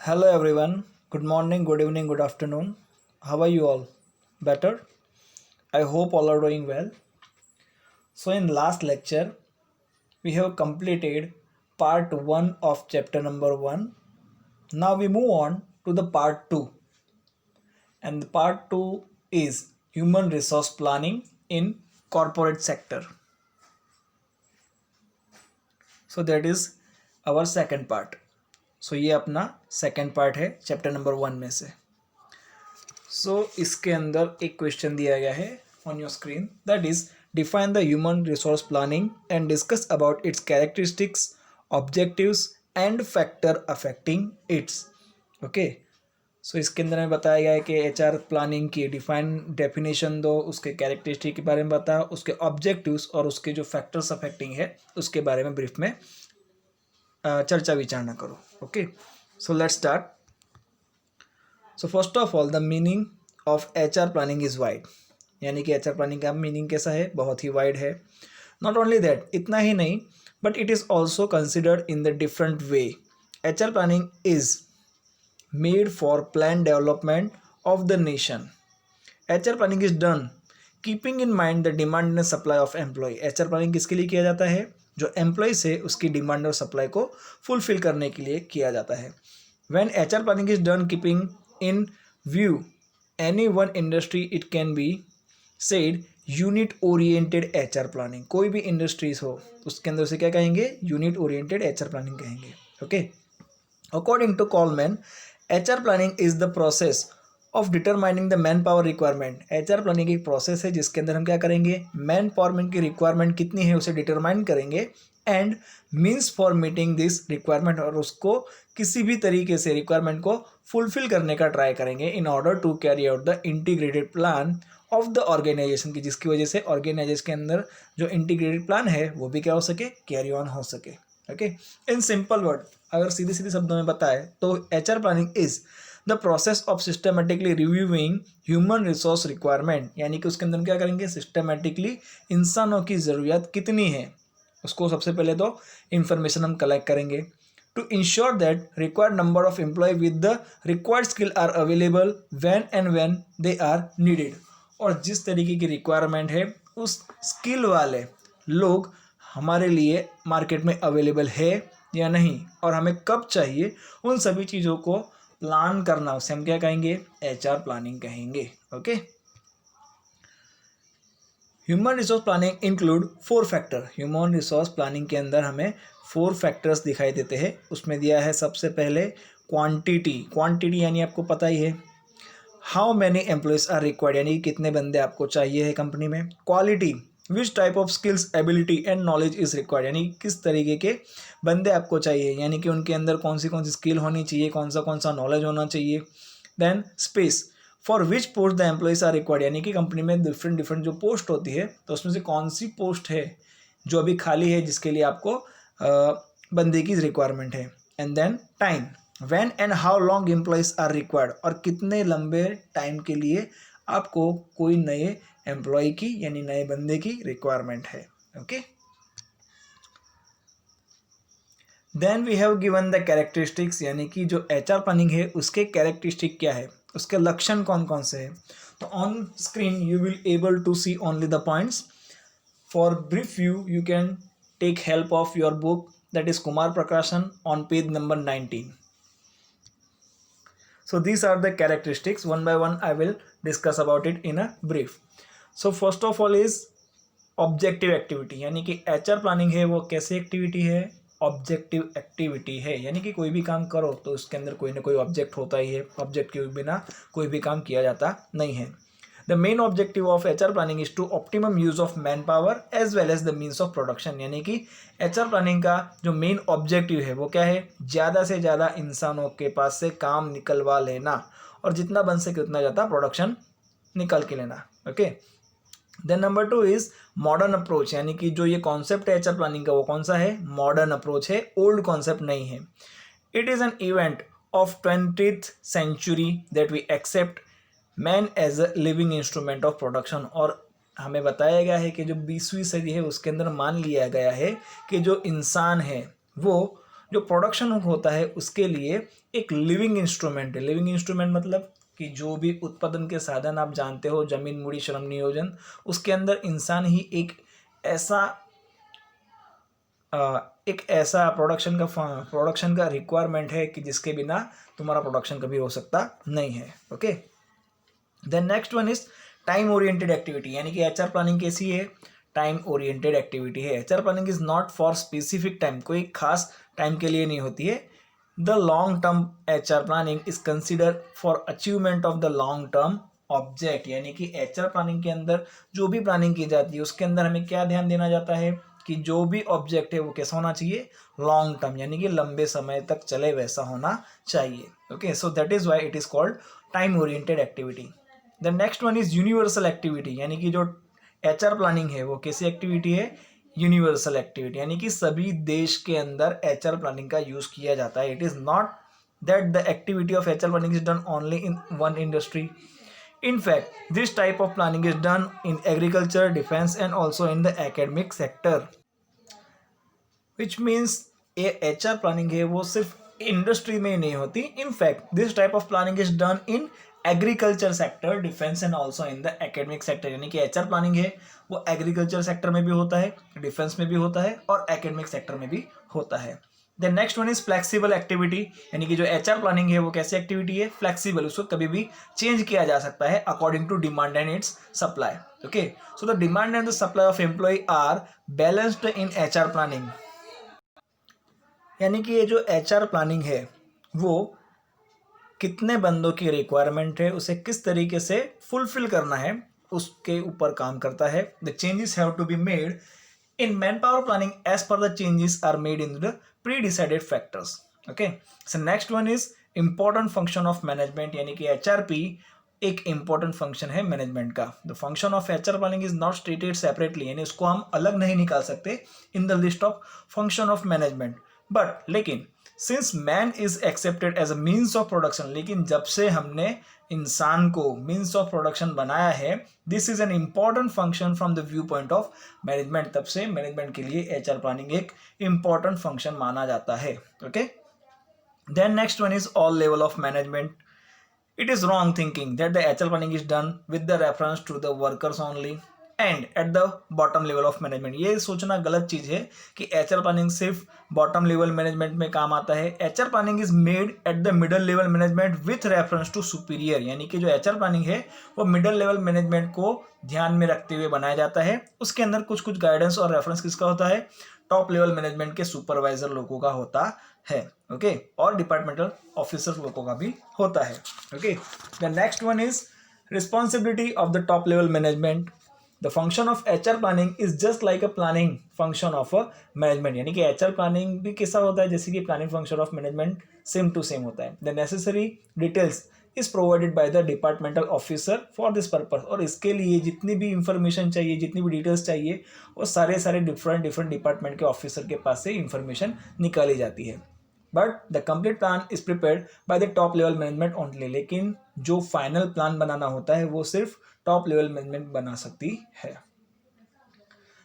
Hello everyone. Good morning, good evening, good afternoon. How are you all? Better? I hope all are doing well. So in last lecture, we have completed part 1 of chapter number 1. Now we move on to the part 2. And the part 2 is human resource planning in corporate sector. So that is our second part. So ये अपना second part है chapter number 1 में से. सो इसके अंदर एक question दिया गया है on your screen, that is define the human resource planning and discuss about its characteristics, objectives and factor affecting its. Okay, so इसके अंदर में बताया गया है कि एचआर प्लानिंग की डिफाइन डेफिनेशन दो, उसके कैरेक्टरिस्टिक के बारे में बताओ, उसके ऑब्जेक्टिव्स और उसके जो फैक्टर्स अफेक्टिंग है उसके बारे में ब्रीफ में चर्चा विचारणा करो. Okay, so let's start. So first of all the meaning of H R planning is wide. यानी कि एच आर प्लानिंग का मीनिंग कैसा है, बहुत ही वाइड है. नॉट ओनली दैट, इतना ही नहीं, but it is also considered in the different way. H R planning is made for plan development of the nation. H R planning is done keeping in mind the demand and supply of employ. H R planning किसके लिए किया जाता है, जो employees है उसकी demand और supply को फुलफिल करने के लिए किया जाता है. When H R planning is done keeping in view any one industry, it can be said unit oriented HR planning. कोई भी इंडस्ट्रीज हो उसके अंदर से क्या कहेंगे, यूनिट ओरिएंटेड HR प्लानिंग कहेंगे. Okay, according to Coleman, HR planning is the process of determining the man power requirement. HR planning एक प्रोसेस है जिसके अंदर हम क्या करेंगे, मैन पावरमेंट की रिक्वायरमेंट कितनी है उसे डिटरमाइन करेंगे and means for meeting this requirement, और उसको किसी भी तरीके से रिक्वायरमेंट को फुलफिल करने का ट्राई करेंगे in order to carry out the integrated plan of the organisation की, जिसकी वजह से ऑर्गेनाइजेशन के अंदर जो इंटीग्रेटेड प्लान है वो भी क्या हो सके, कैरी ऑन हो सके. ओके, इन सिंपल वर्ड अगर सीधे सीधे शब्दों में बताए तो H R planning is the process of systematically reviewing human resource requirement. यानी कि उसके अंदर क्या करेंगे, सिस्टमेटिकली इंसानों की ज़रूरियात कितनी है उसको सबसे पहले तो इंफॉर्मेशन हम कलेक्ट करेंगे to ensure that required number of employee with the required skill are available when they are needed. और जिस तरीके की रिक्वायरमेंट है उस स्किल वाले लोग हमारे लिए मार्केट में अवेलेबल है या नहीं और हमें कब चाहिए, उन सभी चीज़ों को प्लान करना उसे हम क्या कहेंगे, एच आर प्लानिंग कहेंगे. Okay, human resource planning include 4 factor. Human resource planning के अंदर हमें 4 फैक्टर्स दिखाई देते हैं. उसमें दिया है सबसे पहले क्वांटिटी. क्वांटिटी यानी आपको पता ही है, how many employees are required, यानी कितने बंदे आपको चाहिए है कंपनी में. Quality, which type of skills, ability and knowledge is required, यानी किस तरीके के बंदे आपको चाहिए, यानी कि उनके अंदर कौन सी स्किल होनी चाहिए, कौन सा नॉलेज होना चाहिए. Then space, for which post the employees are required, यानी कि कंपनी में डिफरेंट जो पोस्ट होती है तो उसमें से कौन सी पोस्ट है जो अभी खाली है जिसके लिए आपको बंदे की रिक्वायरमेंट है. And then time, when and how long employees are required, और कितने लंबे टाइम के लिए आपको कोई नए एम्प्लॉय की यानी नए बंदे की रिक्वायरमेंट है. Okay, then we have given the characteristics, यानी कि जो एच आर प्लानिंग है उसके कैरेक्टरिस्टिक क्या है, उसके लक्षण कौन कौन से हैं. तो on screen you will able to see only the points. For brief you can take help of your book, that is Kumar Prakashan on page number 19. So these are the characteristics. One by one I will discuss about it in a brief. So first of all is objective activity, यानी कि H R planning है वो कैसी activity है, objective activity है. यानी कि कोई भी काम करो तो उसके अंदर कोई ना कोई ऑब्जेक्ट होता ही है, ऑब्जेक्ट के बिना कोई भी काम किया जाता नहीं है. The main objective of H R planning is to optimum use of man power as well as the means of production. यानी कि एच आर प्लानिंग का जो मेन ऑब्जेक्टिव है वो क्या है, ज़्यादा से ज़्यादा इंसानों के पास से काम निकलवा लेना और जितना बन सके उतना ज़्यादा प्रोडक्शन निकल के लेना. Okay, then number 2 is modern approach, यानी कि जो ये कॉन्सेप्ट है एच आर प्लानिंग का वो कौन सा है, मॉडर्न अप्रोच है, ओल्ड कॉन्सेप्ट नहीं है. It is an event of 20th century that we accept man as a living instrument of production. और हमें बताया गया है कि जो 20वीं सदी है उसके अंदर मान लिया गया है कि जो इंसान है वो जो प्रोडक्शन होता है उसके लिए एक लिविंग इंस्ट्रूमेंट है। लिविंग इंस्ट्रूमेंट मतलब कि जो भी उत्पादन के साधन आप जानते हो, जमीन, मूड़ी, श्रम, नियोजन, उसके अंदर इंसान ही ऐसा एक ऐसा प्रोडक्शन का रिक्वायरमेंट है कि जिसके बिना तुम्हारा प्रोडक्शन कभी हो सकता नहीं है। Okay, then next one is time oriented activity, यानी कि एचआर प्लानिंग कैसी है? टाइम ओरिएंटेड एक्टिविटी है। HR planning is not for specific time, कोई खास टाइम के लिए नहीं होती है। The long term HR planning is consider for achievement of the long term object, यानी कि एचआर प्लानिंग के अंदर जो भी प्लानिंग की जाती है उसके अंदर हमें क्या ध्यान देना जाता है कि जो भी ऑब्जेक्ट है वो कैसा होना चाहिए? लॉन्ग टर्म, यानी कि लंबे समय तक चले वैसा होना चाहिए। Okay, so that is why it is called time oriented activity. The next one is universal activity, यानी कि जो एचआर प्लानिंग है वो कैसी एक्टिविटी है? यूनिवर्सल एक्टिविटी, यानी कि सभी देश के अंदर एचआर प्लानिंग का यूज किया जाता है। It is not that the activity of HR planning is done only in one industry. In fact, this type of planning is done in agriculture, defense and also in the academic sector. Which means ये HR planning है वो सिर्फ industry में ही नहीं होती. In fact, this type of planning is done in agriculture sector, defence and also in the academic sector, यानी कि HR planning है वो एग्रीकल्चर सेक्टर में भी होता है, डिफेंस में भी होता है और एकेडमिक सेक्टर में भी होता है. The next one is flexible activity, यानी कि जो एचआर प्लानिंग है वो कैसी एक्टिविटी है? फ्लेक्सिबल, उसको कभी भी चेंज किया जा सकता है according to demand and its supply. Okay, so the demand and the supply of employ are balanced in HR planning, यानी कि ये जो एचआर प्लानिंग है वो कितने बंदों की रिक्वायरमेंट है, उसे किस तरीके से फुलफिल करना है, उसके ऊपर काम करता है. The changes have to be made in manpower planning as per the changes are made in the pre-decided factors. Okay, so next one is important function of management, यानी कि HRP एक important function है management का. The function of HR planning is not stated separately, यानी उसको हम अलग नहीं निकाल सकते in the list of function of management. But लेकिन since man is accepted as a means of production, लेकिन जब से हमने इंसान को मीन्स ऑफ प्रोडक्शन बनाया है, this is an important function from the view point of management. तब से मैनेजमेंट के लिए एचआर प्लानिंग एक इंपॉर्टेंट फंक्शन माना जाता है. Okay, then next one is all level of management. It is wrong thinking that the HR planning is done with the reference to the workers only and at the bottom level of management. ये सोचना गलत चीज़ है कि HR planning सिर्फ bottom level management में काम आता है. HR planning is made at the middle level management with reference to superior, यानी कि जो एचआर प्लानिंग है वो मिडल लेवल मैनेजमेंट को ध्यान में रखते हुए बनाया जाता है. उसके अंदर कुछ कुछ गाइडेंस और रेफरेंस किसका होता है? टॉप लेवल मैनेजमेंट के सुपरवाइजर लोगों का होता है. ओके, और डिपार्टमेंटल ऑफिसर लोगों का भी होता है. Okay, the next one is responsibility of the top level management. The function of HR planning is just like a planning function of a management, यानी कि HR planning भी कैसा होता है जैसे कि planning function of management same to same होता है. The necessary details is provided by the departmental officer for this purpose, और इसके लिए जितनी भी इंफॉर्मेशन चाहिए, जितनी भी डिटेल्स चाहिए, वो सारे डिफरेंट डिपार्टमेंट के ऑफिसर के पास से इंफॉर्मेशन निकाली जाती है. But the complete plan is prepared by the top level management only, लेकिन जो फाइनल प्लान बनाना होता है वो सिर्फ टॉप लेवल मैनेजमेंट बना सकती है.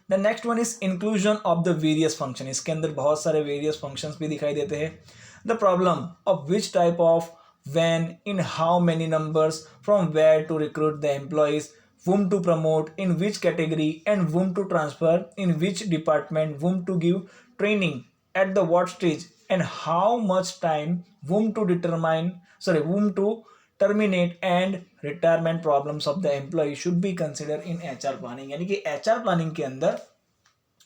The next one is inclusion of the various function. इसके अंदर बहुत सारे वेरियस फंक्शंस भी दिखाई देते हैं. The problem of which type of, when, in how many numbers, from where to recruit the employees, whom to promote, in which category, and whom to transfer, in which department, whom to give training, at the what stage, and how much time, whom to terminate, and retirement problems of the employee should be considered in HR planning. यानी कि HR planning के अंदर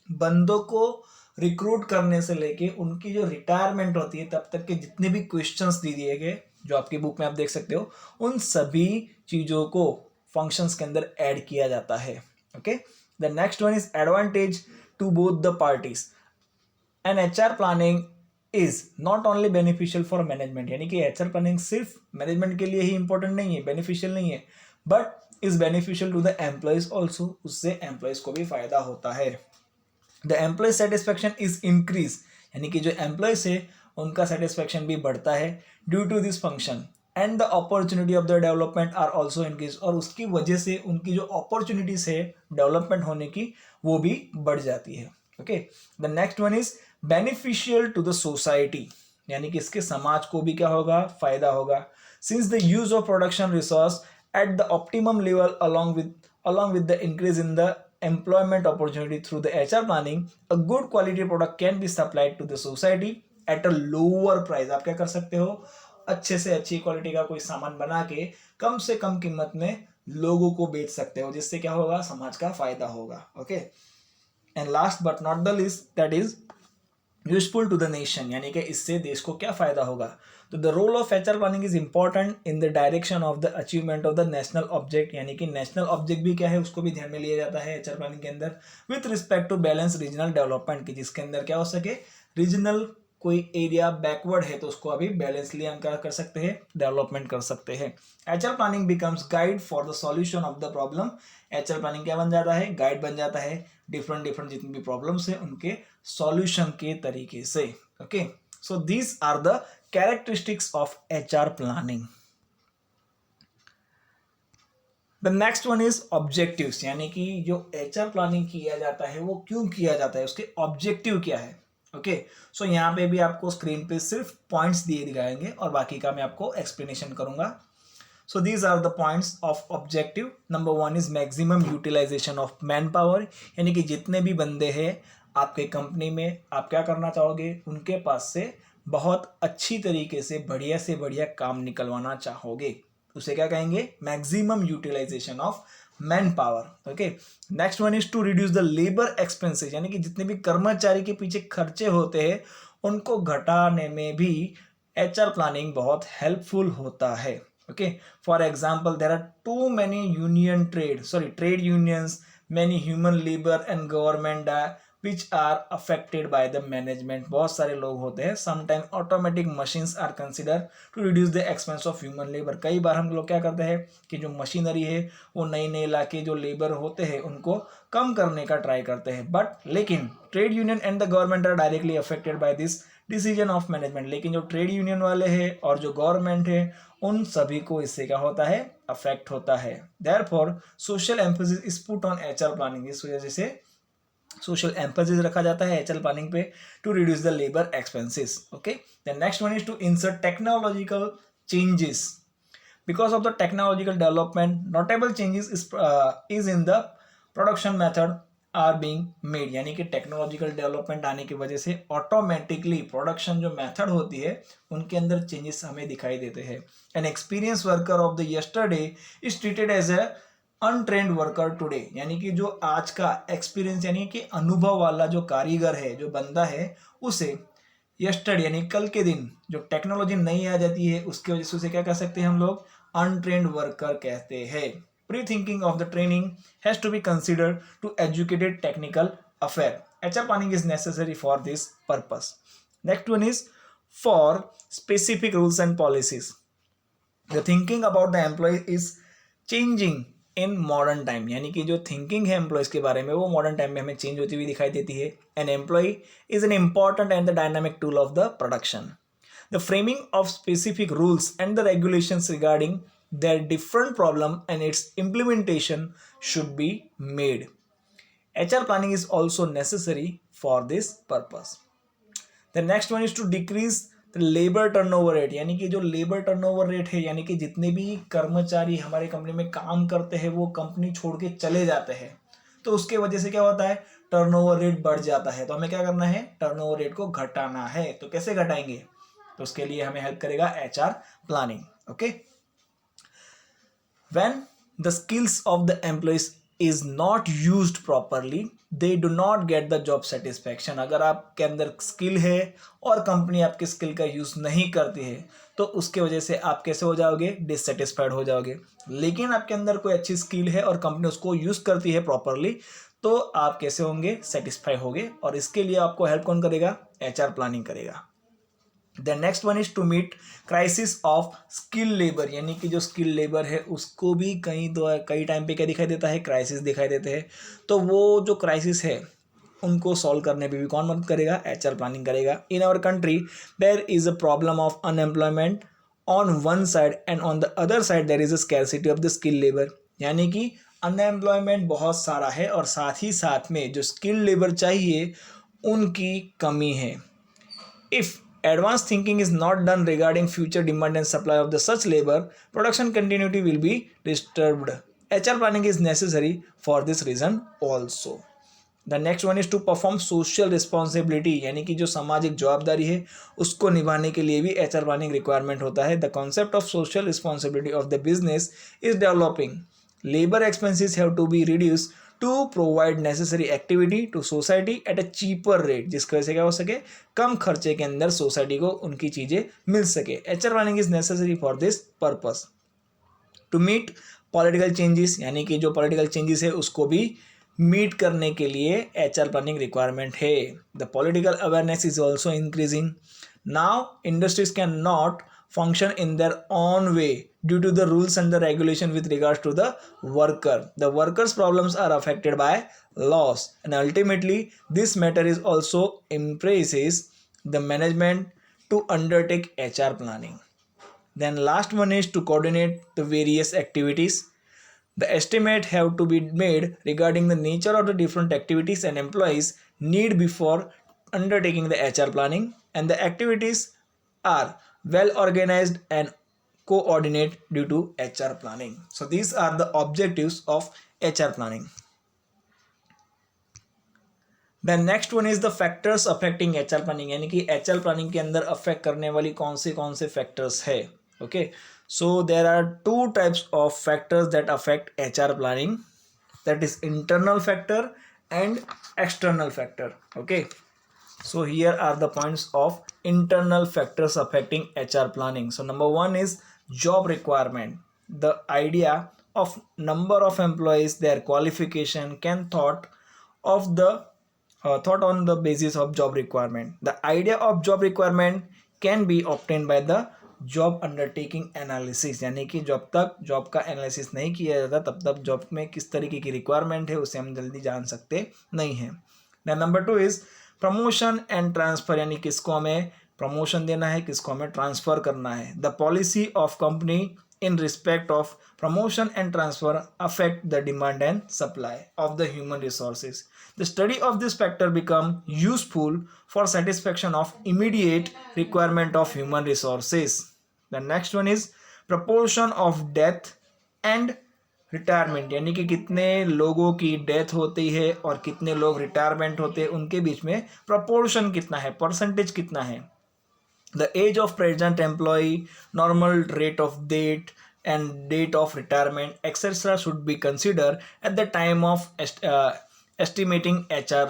बंदों को recruit करने से लेके उनकी जो रिटायरमेंट होती है तब तक के जितने भी क्वेश्चंस दिए गए जो आपकी बुक में आप देख सकते हो, उन सभी चीज़ों को फंक्शंस के अंदर ऐड किया जाता है. Okay, the next one is advantage to both the parties. And HR planning is not only beneficial for management, यानी कि एचआर प्लानिंग सिर्फ मैनेजमेंट के लिए ही इंपॉर्टेंट नहीं है, बेनिफिशियल नहीं है, but is beneficial to the employees also. उससे एम्प्लॉयज को भी फायदा होता है. The employ satisfaction is increase, यानी कि जो एम्प्लॉयज है उनका सेटिस्फैक्शन भी बढ़ता है due to this function. And the opportunity of the development are also increase, और उसकी वजह से उनकी जो अपॉर्चुनिटीज है डेवलपमेंट होने की वो भी बढ़ जाती है. Okay, the next one is beneficial to the society, यानी कि इसके समाज को भी क्या होगा, फायदा होगा. Since the use of production resource at the optimum level along with the increase in the employment opportunity through the HR planning, a good quality product can be supplied to the society at a lower price. आप क्या कर सकते हो, अच्छे से अच्छी quality का कोई सामान बना के कम से कम कीमत में लोगों को बेच सकते हो, जिससे क्या होगा, समाज का फायदा होगा. Okay, and last but not the least, that is useful to the nation, यानी कि इससे देश को क्या फायदा होगा. तो the role of HR planning is important in the direction of the achievement of the national object, यानी कि नेशनल ऑब्जेक्ट भी क्या है, उसको भी ध्यान में लिया जाता है एचआर प्लानिंग के अंदर, with respect to balance regional development की, जिसके अंदर क्या हो सके, रीजनल कोई एरिया बैकवर्ड है तो उसको अभी बैलेंसली हम क्या कर सकते हैं, डेवलपमेंट कर सकते हैं. HR planning becomes guide for the solution of the problem. HR planning क्या बन जाता है, गाइड बन जाता है डिफरेंट जितनी भी प्रॉब्लम्स है उनके सॉल्यूशन के तरीके से. Okay, so these are the characteristics of HR planning. The next one is objectives, यानी कि जो एचआर प्लानिंग किया जाता है वो क्यों किया जाता है, उसके ऑब्जेक्टिव क्या है. ओके, सो यहाँ पे भी आपको स्क्रीन पे सिर्फ पॉइंट्स दिए दिखाएंगे और बाकी का मैं आपको एक्सप्लेनेशन करूंगा. So these are the points of objective. Number one is maximum utilization of manpower, यानी कि जितने भी बंदे हैं आपके कंपनी में, आप क्या करना चाहोगे, उनके पास से बहुत अच्छी तरीके से बढ़िया काम निकलवाना चाहोगे, उसे क्या कहेंगे, maximum utilisation of man power. Okay, next one is to reduce the labour expenses, यानी कि जितने भी कर्मचारी के पीछे खर्चे होते हैं उनको घटाने में भी एचआर प्लानिंग बहुत हेल्पफुल होता है. Okay, for example, there are too many trade unions, many human labor and government which are affected by the management. बहुत सारे लोग होते हैं. Sometimes automatic machines are considered to reduce the expense of human labor. कई बार हम लोग क्या करते हैं कि जो मशीनरी है वो नई लाके जो लेबर होते हैं उनको कम करने का ट्राई करते हैं, बट लेकिन trade union and the government are directly affected by this decision of management. लेकिन जो ट्रेड यूनियन वाले हैं और जो गवर्नमेंट है उन सभी को इससे क्या होता है, अफेक्ट होता है. Therefore social emphasis is put on HR planning. इस वजह से सोशल एम्फेसिस रखा जाता है एचआर प्लानिंग पे to reduce the labour expenses. Okay, the next one is to insert technological changes. Because of the technological development, notable changes is in the production method are being made. यानी कि technological development आने की वजह से automatically production जो method होती है उनके अंदर चेंजेस हमें दिखाई देते हैं. An experience worker of the yesterday is treated as a untrained worker today, यानी कि जो आज का एक्सपीरियंस यानी कि अनुभव वाला जो कारीगर है, जो बंदा है, उसे यस्टरडे यानी कल के दिन जो टेक्नोलॉजी नई आ जाती है उसकी वजह से उसे क्या कह सकते हैं हम लोग, अनट्रेंड वर्कर कहते हैं. Pre thinking of the training has to be considered to educated technical affair. HR planning is necessary for this purpose. Next one is for specific rules and policies. The thinking about the employ is changing in modern time, यानी कि जो thinking है employees के बारे में वो modern time में हमें चेंज होती हुई दिखाई देती है. An employ is an important and the dynamic tool of the production. The framing of specific rules and the regulations regarding their different problem and its implementation should be made. HR planning is also necessary for this purpose. The next one is to decrease the labor turnover rate, यानी कि जो labour turnover rate है, यानी कि जितने भी कर्मचारी हमारे कंपनी में काम करते हैं वो कंपनी छोड़ के चले जाते हैं, तो उसके वजह से क्या होता है, टर्नओवर रेट बढ़ जाता है. तो हमें क्या करना है, टर्नओवर रेट को घटाना है. तो कैसे घटाएंगे, तो उसके लिए हमें हेल्प करेगा HR planning. Okay, when the skills of the employees is not used properly, they do not get the job satisfaction. अगर आपके अंदर स्किल है और कंपनी आपके स्किल का यूज नहीं करती है तो उसके वजह से आप कैसे हो जाओगे, डिससेटिस्फाइड हो जाओगे. लेकिन आपके अंदर कोई अच्छी स्किल है और कंपनी उसको यूज करती है प्रॉपरली तो आप कैसे होंगे, सेटिस्फाई होंगे. और इसके लिए आपको हेल्प कौन करेगा, HR प्लानिंग करेगा. The next one is to meet crisis of skill labour, यानी कि जो स्किल लेबर है उसको भी कई टाइम पे क्या दिखाई देता है, क्राइसिस दिखाई देते हैं. तो वो जो क्राइसिस है उनको सॉल्व करने पे भी कौन मदद करेगा, HR प्लानिंग करेगा. In our country there is a problem of unemployment on one side and on the other side there is a scarcity of the skill labour, यानी कि अनएम्प्लॉयमेंट बहुत सारा है और साथ ही साथ में जो स्किल लेबर चाहिए उनकी कमी है. If advanced thinking is not done regarding future demand and supply of the such labor, production continuity will be disturbed. HR planning is necessary for this reason also. The next one is to perform social responsibility, यानी कि जो सामाजिक जवाबदारी है उसको निभाने के लिए भी HR planning requirement होता है. The concept of social responsibility of the business is developing. Labor expenses have to be reduced to provide necessary activity to society at a cheaper rate, जिसकी वजह से क्या हो सके, कम खर्चे के अंदर सोसाइटी को उनकी चीज़ें मिल सके. HR planning is necessary for this purpose. To meet political changes, यानी कि जो political changes है उसको भी मीट करने के लिए HR planning रिक्वायरमेंट है. The political awareness is also increasing. Now industries can not function in their own way due to the rules and the regulation with regards to the worker. The workers' problems are affected by laws, and ultimately this matter is also impresses the management to undertake HR planning. Then last one is to coordinate the various activities. The estimate have to be made regarding the nature of the different activities and employees need before undertaking the HR planning, and the activities are well organized and coordinate due to HR planning. So these are the objectives of HR planning. The next one is the factors affecting HR planning, यानी कि HR planning के अंदर affect करने वाली कौन से factors है. Okay, so there are two types of factors that affect HR planning, that is internal factor and external factor. Okay, so here are the points of internal factors affecting HR planning. So number one is job requirement. The idea of number of employees, their qualification can thought on the basis of job requirement. The idea of job requirement can be obtained by the job undertaking analysis, यानी कि जब तक job का analysis नहीं किया जाता तब तक जॉब में किस तरीके की रिक्वायरमेंट है उसे हम जल्दी जान सकते नहीं हैं. Number two is promotion and transfer, यानी किसको हमें प्रमोशन देना है, किसको हमें ट्रांसफर करना है. The policy of company in respect of promotion and transfer affect the demand and supply of the human resources. The study of this factor become useful for satisfaction of immediate requirement of human resources. The next one is proportion of death and retirement, यानी कि कितने लोगों की death होती है और कितने लोग रिटायरमेंट होते हैं उनके बीच में प्रपोर्शन कितना है, परसेंटेज कितना है. The age of present employee, normal rate of date and date of retirement, etc. should be considered at the time of estimating HR,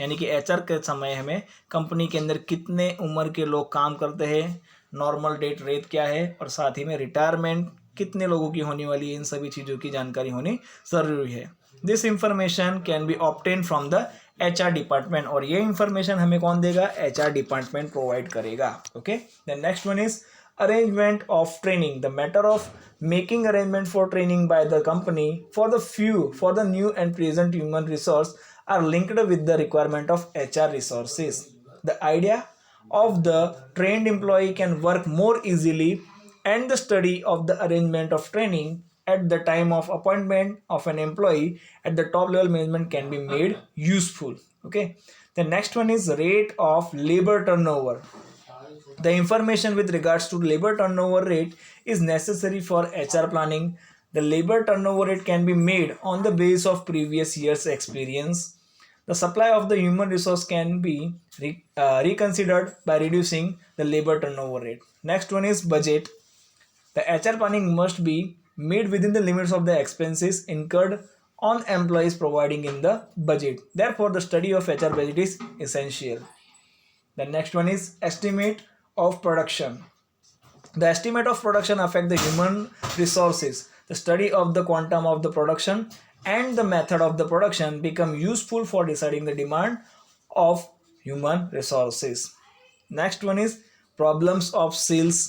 यानी कि HR के समय हमें कंपनी के अंदर कितने उम्र के लोग काम करते हैं, नॉर्मल डेट रेट क्या है और साथ ही में रिटायरमेंट कितने लोगों की होने वाली है, इन सभी चीज़ों की जानकारी होनी ज़रूरी है. This information can be obtain from the HR department, और ये इंफॉर्मेशन हमें कौन देगा, HR डिपार्टमेंट प्रोवाइड करेगा. Okay, the next one is arrangement of training. The matter of making arrangement for training by the company for the new and present human resource are linked with the requirement of HR resources. The idea of the trained employee can work more easily, and the study of the arrangement of training at the time of appointment of an employee at the top level management can be made useful. Okay, the next one is rate of labor turnover. The information with regards to labor turnover rate is necessary for HR planning. The labor turnover rate can be made on the basis of previous year's experience. The supply of the human resource can be reconsidered by reducing the labor turnover rate. Next one is budget. The HR planning must be made within the limits of the expenses incurred on employees providing in the budget. Therefore, the study of HR budget is essential. The next one is estimate of production. The estimate of production affect the human resources. The study of the quantum of the production and the method of the production become useful for deciding the demand of human resources. Next one is problems of sales.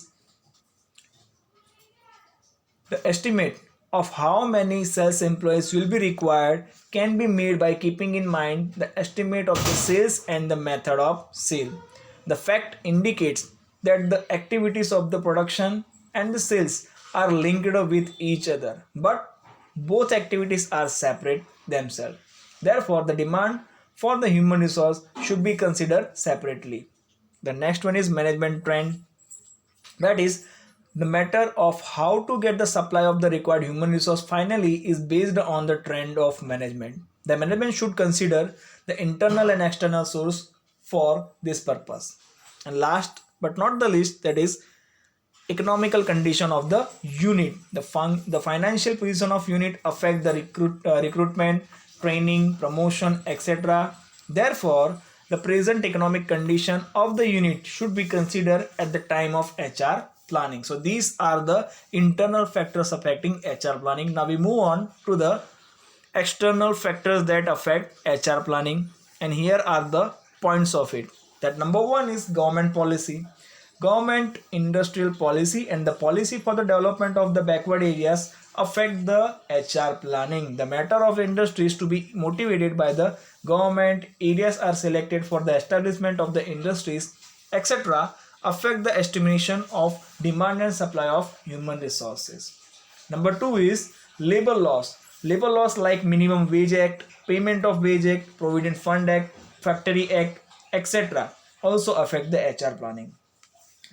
The estimate of how many sales employees will be required can be made by keeping in mind the estimate of the sales and the method of sale. The fact indicates that the activities of the production and the sales are linked with each other, but both activities are separate themselves. Therefore, the demand for the human resource should be considered separately. The next one is management trend. That is, the matter of how to get the supply of the required human resource finally is based on the trend of management. The management should consider the internal and external source for this purpose. And last but not the least, that is economical condition of the unit. The financial position of unit affect the recruitment, training, promotion, etc. Therefore, the present economic condition of the unit should be considered at the time of HR planning. So these are the internal factors affecting HR planning. Now we move on to the external factors that affect HR planning, and here are the points of it. That number one is government policy. Government industrial policy and the policy for the development of the backward areas affect the HR planning. The matter of industries to be motivated by the government, areas are selected for the establishment of the industries, etc. affect the estimation of demand and supply of human resources. Number two is labor laws. Labor laws like Minimum Wage Act, Payment of Wage Act, Provident Fund Act, Factory Act, etc. also affect the HR planning.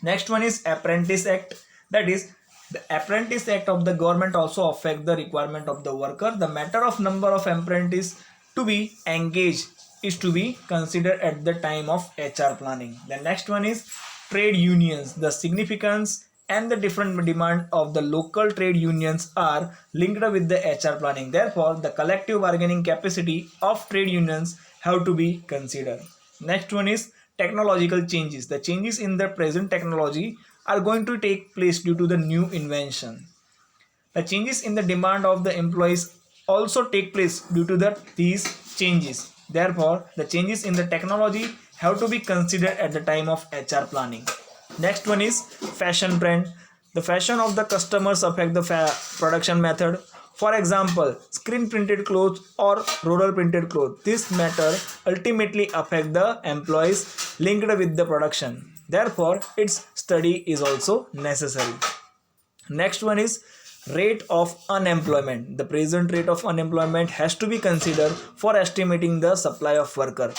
Next one is Apprentice Act. That is, the Apprentice Act of the government also affect the requirement of the worker. The matter of number of apprentices to be engaged is to be considered at the time of HR planning. The next one is trade unions. The significance and the different demand of the local trade unions are linked with the HR planning. Therefore, the collective bargaining capacity of trade unions have to be considered. Next one is technological changes. The changes in the present technology are going to take place due to the new invention. The changes in the demand of the employees also take place due to these changes. Therefore, the changes in the technology have to be considered at the time of HR planning. Next one is fashion trend. The fashion of the customers affect the production method. For example, screen printed clothes or rural printed clothes. This matter ultimately affect the employees linked with the production. Therefore, its study is also necessary. Next one is rate of unemployment. The present rate of unemployment has to be considered for estimating the supply of worker.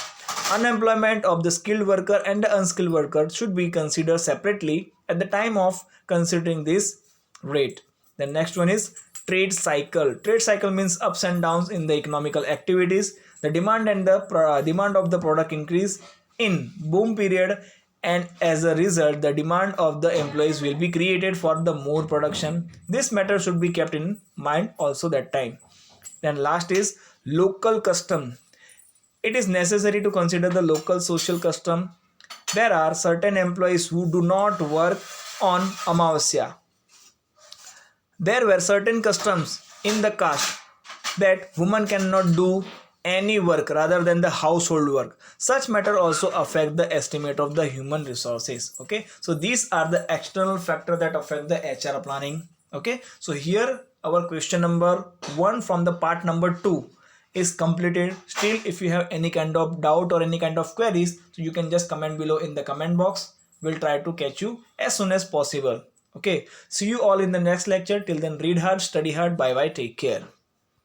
Unemployment of the skilled worker and the unskilled worker should be considered separately at the time of considering this rate. The next one is trade cycle. Trade cycle means ups and downs in the economical activities. The demand and the demand of the product increase in boom period, and as a result the demand of the employees will be created for the more production. This matter should be kept in mind also that time. Then last is local custom. It is necessary to consider the local social custom. There are certain employees who do not work on Amavasya. There were certain customs in the caste that women cannot do any work rather than the household work. Such matter also affect the estimate of the human resources. Okay, so these are the external factors that affect the HR planning. Okay, so here our question number 1 from the part number 2 is completed. Still, if you have any kind of doubt or any kind of queries, so you can just comment below in the comment box. We'll try to catch you as soon as possible. Okay, see you all in the next lecture. Till then, read hard, study hard. Bye bye, take care.